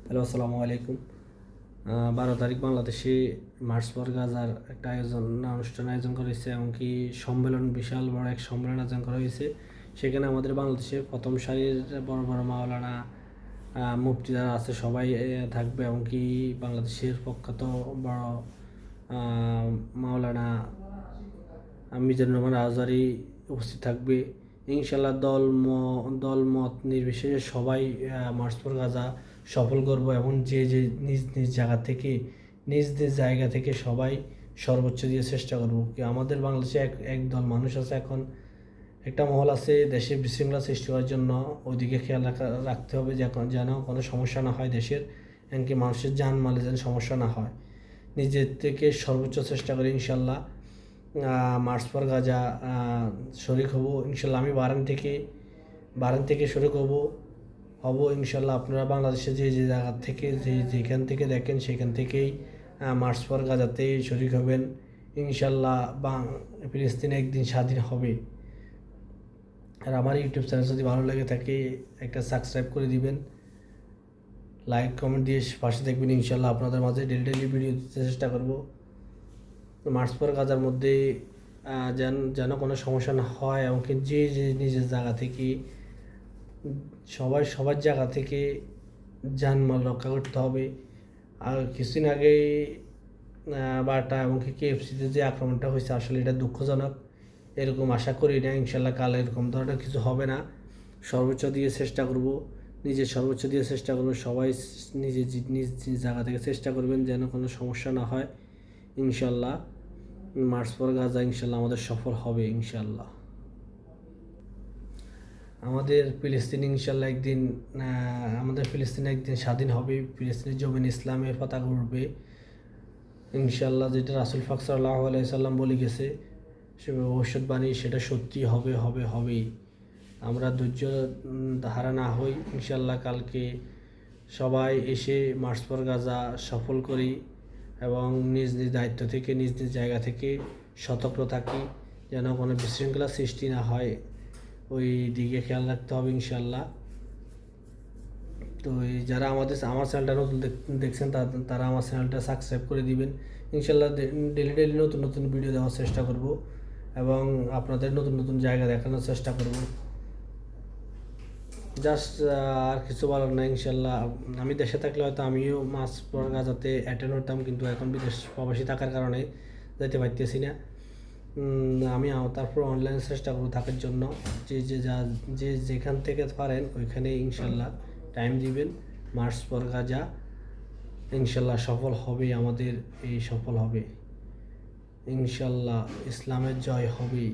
Hello, আসসালামু আলাইকুম। 12 তারিখ বাংলাদেশে মার্চ ফর গাজার একটা অনুষ্ঠান আয়োজন করা হয়েছে, এমনকি সম্মেলন, বিশাল বড় এক সম্মেলন আয়োজন করা হয়েছে। সেখানে আমাদের বাংলাদেশের প্রথম সারির বড় বড় মাওলানা, মুফতি যারা আছে সবাই থাকবে, এমনকি বাংলাদেশের প্রখ্যাত বড় মাওলানা মিজানুর রহমান আজহারি উপস্থিত থাকবে। ইনশাল্লাহ দল মত নির্বিশেষে সবাই মার্চ ফর গাজা সফল করব, এবং যে যে নিজ নিজ জায়গা থেকে সবাই সর্বোচ্চ দিয়ে চেষ্টা করব। কি আমাদের বাংলাদেশে এক দল মানুষ আছে, এখন একটা মহল আছে দেশে বিশৃঙ্খলা সৃষ্টি করার জন্য। ওইদিকে খেয়াল রাখতে হবে যেন কোনো সমস্যা না হয় দেশের, এমনকি মানুষের জানমালে যেন সমস্যা না হয়। নিজের থেকে সর্বোচ্চ চেষ্টা করি ইনশাল্লাহ মার্চ ফর গাজা শরিক হব ইনশাল্লাহ। আমি বারান থেকে শরিক হব ইনশাল্লাহ। আপনারা বাংলাদেশে যে জায়গা থেকে যেখান থেকে দেখেন সেখান থেকেই মার্চ ফর গাজাতে শরিক হবেন ইনশাল্লাহ। ফিলিস্তিনে একদিন স্বাধীন হবে। আর আমার ইউটিউব চ্যানেল যদি ভালো লেগে থাকে একটা সাবস্ক্রাইব করে দিবেন, লাইক কমেন্ট দিয়ে পাশে দেখবেন ইনশাল্লাহ। আপনাদের মাঝে ডেলি ভিডিও দিতে চেষ্টা করব। মার্চ ফর গাজার মধ্যে যেন কোনো সমস্যা না হয়, এমনকি যে নিজের জায়গা থেকে সবার জায়গা থেকে জানমাল রক্ষা করতে হবে। আর কিছুদিন আগেই বাটা এমনকি KFC-তে যে আক্রমণটা হয়েছে, আসলে এটা দুঃখজনক। এরকম আশা করি না, ইনশাল্লাহ কাল এরকম ধরনের কিছু হবে না। সর্বোচ্চ দিয়ে চেষ্টা করব, সর্বোচ্চ দিয়ে চেষ্টা করব। সবাই নিজ জায়গা থেকে চেষ্টা করবেন যেন কোনো সমস্যা না হয় ইনশাল্লাহ। মার্চ ফর গাজা ইনশাল্লাহ আমাদের সফল হবে ইনশাল্লাহ। আমাদের ফিলিস্তিনে একদিন স্বাধীন হবে। ফিলিস্তিনের জমিন ইসলামের পতাকা উঠবে ইনশাল্লাহ। যেটা রাসূল পাক সাল্লাল্লাহু আলাইহি সাল্লাম বলে গেছে, সে ভবিষ্যৎবাণী, সেটা সত্যি হবেই। আমরা ধৈর্য হারা না হই ইনশাল্লাহ। কালকে সবাই এসে মার্চ ফর গাজা সফল করি, এবং নিজ দায়িত্ব থেকে নিজ জায়গা থেকে সতর্ক থাকি যেন কোনো বিশৃঙ্খলা সৃষ্টি না হয়। ওই দিকে খেয়াল রাখতে হবে ইনশাল্লাহ। তো যারা আমার চ্যানেলটা নতুন দেখছেন তারা আমার চ্যানেলটা সাবস্ক্রাইব করে দিবেন ইনশাল্লাহ। ডেলি নতুন ভিডিও দেওয়ার চেষ্টা করব, এবং আপনাদের নতুন জায়গা দেখানোর চেষ্টা করব। জাস্ট আর কিছু বলার না ইনশাল্লাহ। আমি দেশে থাকলে হয়তো আমিও মার্চ ফর গাজাতে অ্যাটেন্ড হতাম, কিন্তু এখন বিদেশ প্রবাসী থাকার কারণে যেতে পারতেছি না। আমি তারপর অনলাইনে চেষ্টা করব থাকার জন্য। যেখান থেকে পারেন ওইখানে ইনশাল্লাহ টাইম দিবেন। মার্চ ফর গাজা ইনশাল্লাহ সফল হবে, আমাদের সফল হবে ইনশাল্লাহ। ইসলামের জয় হবে।